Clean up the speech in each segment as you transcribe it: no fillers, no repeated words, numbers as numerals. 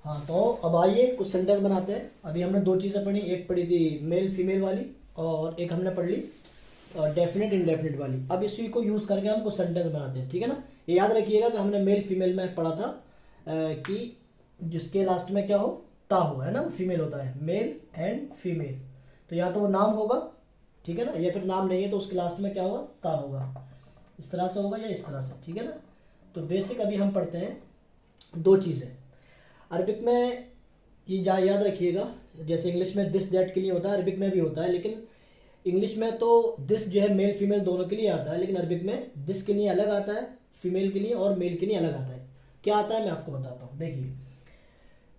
हाँ, तो अब आइए कुछ सेंटेंस बनाते हैं। अभी हमने दो चीज़ें पढ़ी, एक पढ़ी थी मेल फीमेल वाली और एक हमने पढ़ ली डेफिनेट इनडेफिनेट वाली। अब इसी को यूज़ करके हम कुछ सेंटेंस बनाते हैं, ठीक है ना। ये याद रखिएगा कि हमने मेल फीमेल में पढ़ा था कि जिसके लास्ट में क्या हो, ता हो, है ना, फीमेल होता है, मेल एंड फीमेल। तो या तो वो नाम होगा, ठीक है ना, या फिर नाम नहीं है तो उसके लास्ट में क्या होगा, ता होगा। इस तरह से होगा या इस तरह से, ठीक है ना। तो बेसिक अभी हम पढ़ते हैं दो चीज़ें अरबिक में। ये याद रखिएगा, जैसे इंग्लिश में दिस दैट के लिए होता है, अरबिक में भी होता है। लेकिन इंग्लिश में तो दिस जो है मेल फीमेल दोनों के लिए आता है, लेकिन अरबिक में दिस के लिए अलग आता है फीमेल के लिए और मेल के लिए अलग आता है। क्या आता है मैं आपको बताता हूँ। देखिए,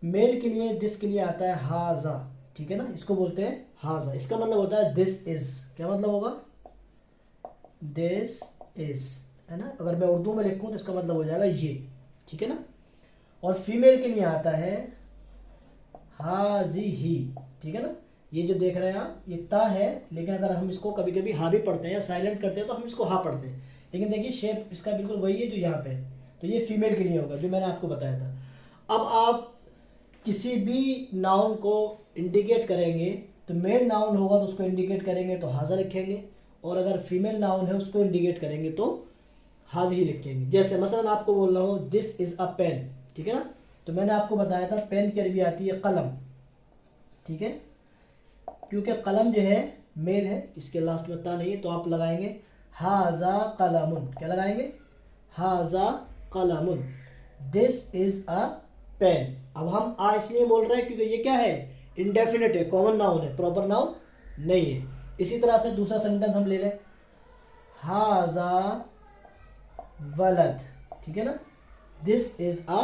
मेल के लिए दिस के लिए आता है हाजा, ठीक है ना, इसको बोलते हैं हाजा। इसका मतलब होता है दिस इज। क्या मतलब होगा, दिस इज, है ना। अगर मैं उर्दू में लिखूँ तो इसका मतलब हो जाएगा ये, ठीक है ना। और फीमेल के लिए आता है हाजी ही, ठीक है ना। ये जो देख रहे हैं आप, ये ता है, लेकिन अगर हम इसको कभी कभी हा भी पढ़ते हैं या साइलेंट करते हैं तो हम इसको हा पढ़ते हैं। लेकिन देखिए शेप इसका बिल्कुल वही है जो यहाँ पे है। तो ये फीमेल के लिए होगा जो मैंने आपको बताया था। अब आप किसी भी नाउन को इंडिकेट करेंगे तो मेल नाउन होगा तो उसको इंडिकेट करेंगे तो हाजा लिखेंगे, और अगर फीमेल नाउन है उसको इंडिकेट करेंगे तो हाजी ही लिखेंगे। जैसे मसलन आपको बोल रहा हूँ दिस इज़ अ पेन, ठीक है ना। तो मैंने आपको बताया था पेन की अरबी आती है कलम, ठीक है। क्योंकि कलम जो है मेल है, इसके लास्ट में ता नहीं है, तो आप लगाएंगे हाजा कलमुन। क्या लगाएंगे, हाजा कलमुन, दिस इज अ पेन। अब हम आ इसलिए बोल रहे हैं क्योंकि ये क्या है, इंडेफिनेट है, कॉमन नाउन है, प्रॉपर नाउन नहीं है। इसी तरह से दूसरा सेंटेंस हम ले लें, हाजा वलद, ठीक है ना, दिस इज अ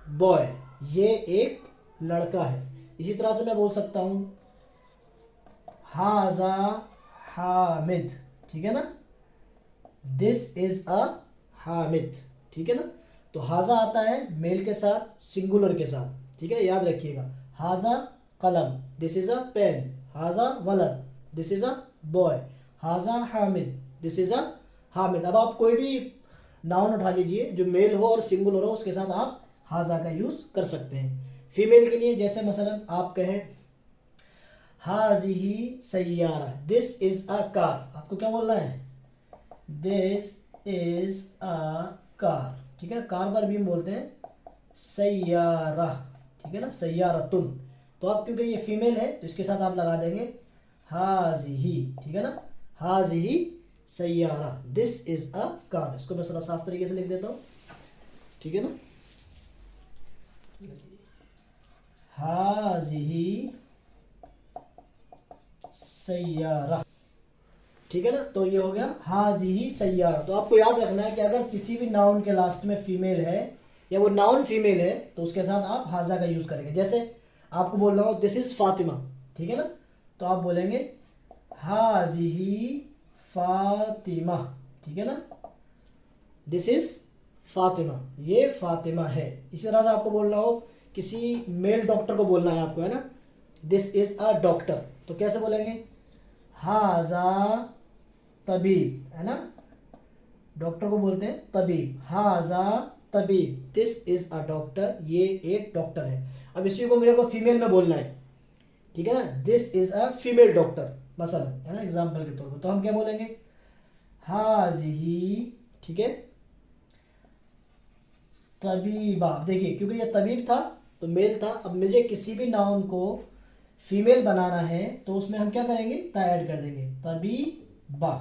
बॉय, ये एक लड़का है। इसी तरह से मैं बोल सकता हूँ हाजा हामिद, ठीक है ना, दिस इज अ हामिद, ठीक है ना। तो हाजा आता है मेल के साथ, सिंगुलर के साथ, ठीक है, याद रखिएगा। हाजा कलम, दिस इज अ पेन। हाजा वलद, दिस इज अ बॉय। हाजा Hamid, this is a Hamid. अब आप कोई भी नाउन उठा लीजिए जो मेल हो और सिंगुलर हो, उसके साथ आप हाजा का यूज कर सकते हैं। फीमेल के लिए जैसे मसलन आप कहें हाजिही सैयारा, दिस इज अ कार। आपको क्या बोलना है, दिस इज अ कार, ठीक है। कार को अरबी में बोलते हैं सैयारा, ठीक है ना, सैयारतुन। तो अब क्योंकि ये फीमेल है तो इसके साथ आप लगा देंगे हाजिही, ठीक है ना, हाजिही सैयारा, दिस इज अ कार। इसको मैं थोड़ा साफ तरीके से लिख देता हूँ, ठीक है ना, हाजिही सैयारा, ठीक है ना। तो ये हो गया हाजिही सैयारा। तो आपको याद रखना है कि अगर किसी भी नाउन के लास्ट में फीमेल है या वो नाउन फीमेल है तो उसके साथ आप हाजा का यूज करेंगे। जैसे आपको बोल रहा हूँ दिस इज फातिमा, ठीक है ना, तो आप बोलेंगे हाजिही फातिमा, ठीक है ना, दिस इज फातिमा, ये फातिमा है। इसी तरह से आपको बोलना हो किसी मेल डॉक्टर को बोलना है आपको, है ना, दिस इज अ डॉक्टर, तो कैसे बोलेंगे हाजा तबीब, है ना, डॉक्टर को बोलते हैं तबीब, हाजा तबीब, दिस इज अ डॉक्टर, ये एक डॉक्टर है। अब इसी को मेरे को फीमेल में बोलना है, ठीक है ना, this is a female doctor मसलन, है ना, एग्जाम्पल के तौर पर। तो हम क्या बोलेंगे हाजिही, ठीक है, तबीबा। देखिए क्योंकि ये तबीब था तो मेल था, अब मुझे किसी भी नाउन को फीमेल बनाना है तो उसमें हम क्या करेंगे, ता ऐड कर देंगे, तबीबा,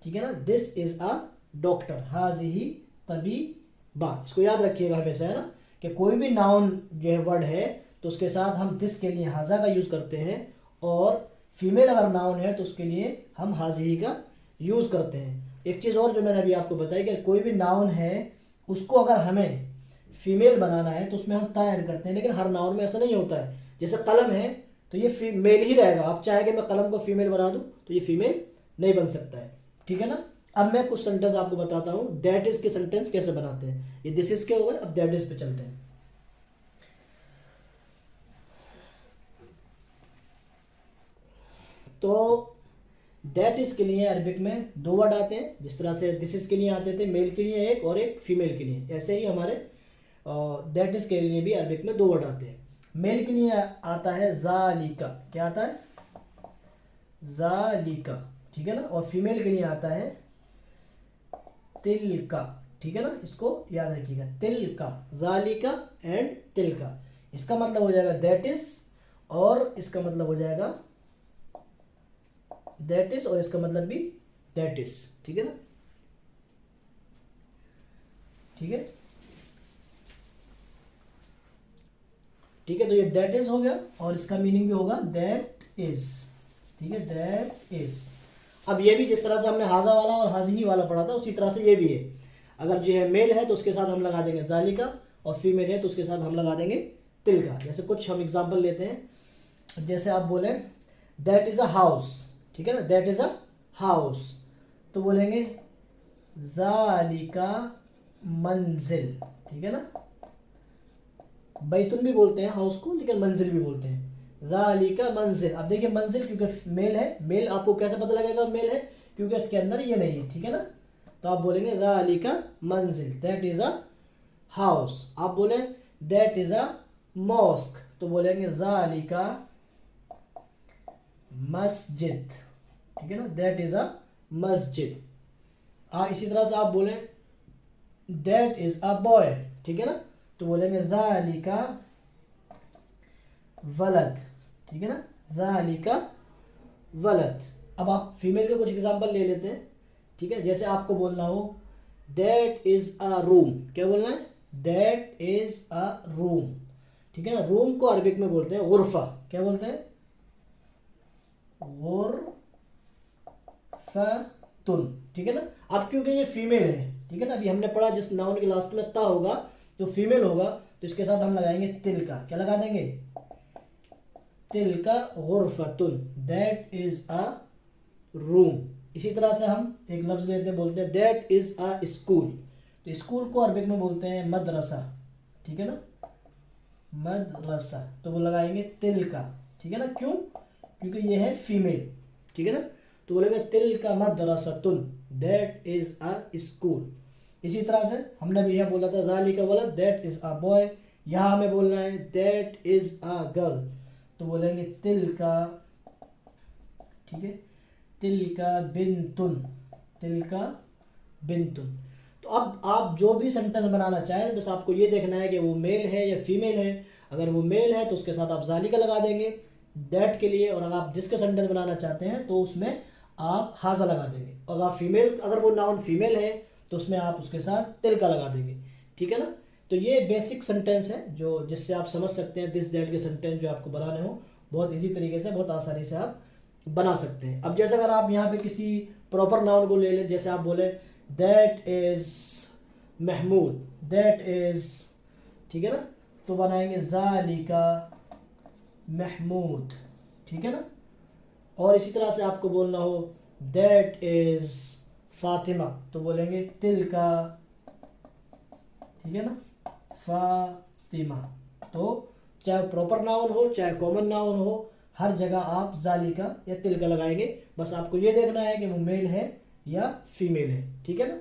ठीक है ना, दिस इज अ डॉक्टर, हाजिही तबीबा। इसको याद रखिएगा हमेशा, है ना, कि कोई भी नाउन जो है वर्ड है तो उसके साथ हम दिस के लिए हाजा का यूज करते हैं, और फीमेल अगर नाउन है तो उसके लिए हम हाजिही का यूज करते हैं। एक चीज़ और जो मैंने अभी आपको बताई कि कोई भी नाउन है उसको अगर हमें फीमेल बनाना है तो उसमें हम ता ऐड करते हैं, लेकिन हर नाउन में ऐसा नहीं होता है। जैसे कलम है तो ये फीमेल ही रहेगा, आप चाहेंगे मैं कलम को फीमेल बना दूं तो ये फीमेल नहीं बन सकता है, ठीक है ना। अब मैं कुछ सेंटेंस आपको बताता हूँ दैट इज के सेंटेंस कैसे बनाते हैं। ये दिस इज के हो गए, अब दैट इज पे चलते हैं। तो दैट इज के लिए अरबिक में दो वर्ड आते हैं, जिस तरह से दिस इज के लिए आते थे मेल के लिए एक और एक फीमेल के लिए, ऐसे ही हमारे दैट इज के लिए भी अरबिक में 2 वर्ड आते हैं। मेल के लिए आता है जालिका, क्या आता है, जालिका, ठीक है ना। और फीमेल के लिए आता है तिलका, ठीक है ना, इसको याद रखिएगा, तिलका, जालिका एंड तिलका। इसका मतलब हो जाएगा दैट इज, और इसका मतलब हो जाएगा दैट इज, और इसका मतलब भी दैट इज, ठीक है ना, ठीक है, ठीक है। तो ये दैट इज हो गया, और इसका मीनिंग भी होगा दैट इज, ठीक है, दैट इज। अब ये भी जिस तरह से हमने हाजा वाला और हाजिही वाला पढ़ा था उसी तरह से ये भी है। अगर जो है मेल है तो उसके साथ हम लगा देंगे जालिका, और फीमेल है तो उसके साथ हम लगा देंगे तिलका। जैसे कुछ हम एग्जांपल लेते हैं, जैसे आप बोले दैट इज अ हाउस, ठीक है ना, दैट इज अ हाउस, तो बोलेंगे जालिका मंजिल, ठीक है ना। बैतुन भी बोलते हैं हाउस को, लेकिन मंजिल भी बोलते हैं, ज़ालिका मंजिल। अब देखिए मंजिल क्योंकि मेल है, मेल आपको कैसे पता लगेगा मेल है, क्योंकि इसके अंदर ये नहीं है, ठीक है ना। तो आप बोलेंगे ज़ालिका मंजिल, दैट इज अ हाउस। आप बोले दैट इज अ मॉस्क, तो बोलेंगे ज़ालिका मस्जिद, ठीक है ना, दैट इज अ मस्जिद। इसी तरह से आप बोले दैट इज अ बॉय, ठीक है ना, तो बोलेंगे ज़ालिका वलद, ठीक है ना, ज़ालिका वलद। अब आप फीमेल के कुछ एग्जांपल ले लेते हैं, ठीक है। जैसे आपको बोलना हो दैट इज अ रूम, क्या बोलना है, दैट इज अ रूम, ठीक है ना। रूम को अरबिक में बोलते हैं गुरफा, क्या बोलते हैं, गुरफतुन, ठीक है ना। अब क्योंकि ये फीमेल है, ठीक है ना, अभी हमने पढ़ा जिस नाउन के लास्ट में ता होगा तो फीमेल होगा, तो इसके साथ हम लगाएंगे तिल का, क्या लगा देंगे, तिल का गुरफतुन, दैट इज अ रूम। इसी तरह से हम एक लफ्ज लेते हैं, बोलते हैं दैट इज अ स्कूल, तो स्कूल को अरबिक में बोलते हैं मदरसा, ठीक है ना, मदरसा, तो वो लगाएंगे तिल का, ठीक है ना। क्यों, क्योंकि ये है फीमेल, ठीक है ना, तो बोलेंगे तिल का मदरसतुन, दैट इज अ स्कूल। इसी तरह से हमने भी यह बोला था ज़ालिका वलद, दैट इज अ बॉय। यहाँ हमें बोलना है दैट इज अ गर्ल, तो बोलेंगे तिल का, ठीक है, तिल का बिनतुन, तिल का बिनतुन। तो अब आप जो भी सेंटेंस बनाना चाहें, बस आपको ये देखना है कि वो मेल है या फीमेल है। अगर वो मेल है तो उसके साथ आप ज़ालिका लगा देंगे दैट के लिए, और अगर आप जिसके सेंटेंस बनाना चाहते हैं तो उसमें आप हाजा लगा देंगे। और अगर फीमेल, अगर वो नाउन फीमेल है तो उसमें आप उसके साथ तिल का लगा देंगे, ठीक है ना। तो ये बेसिक सेंटेंस है जो जिससे आप समझ सकते हैं दिस दैट के सेंटेंस जो आपको बनाने हो, बहुत इजी तरीके से, बहुत आसानी से आप बना सकते हैं। अब जैसे अगर आप यहाँ पे किसी प्रॉपर नाउन को ले लें, जैसे आप बोले that is Mahmood, that is, ठीक है ना, तो बनाएंगे ज़ालिका महमूद, ठीक है ना। और इसी तरह से आपको बोलना हो दैट इज फातिमा, तो बोलेंगे तिल का, ठीक है ना, फातिमा। तो चाहे प्रॉपर नाउन हो चाहे कॉमन नाउन हो, हर जगह आप ज़ालिका या तिल का लगाएंगे। बस आपको ये देखना है कि वो मेल है या फीमेल है, ठीक है ना।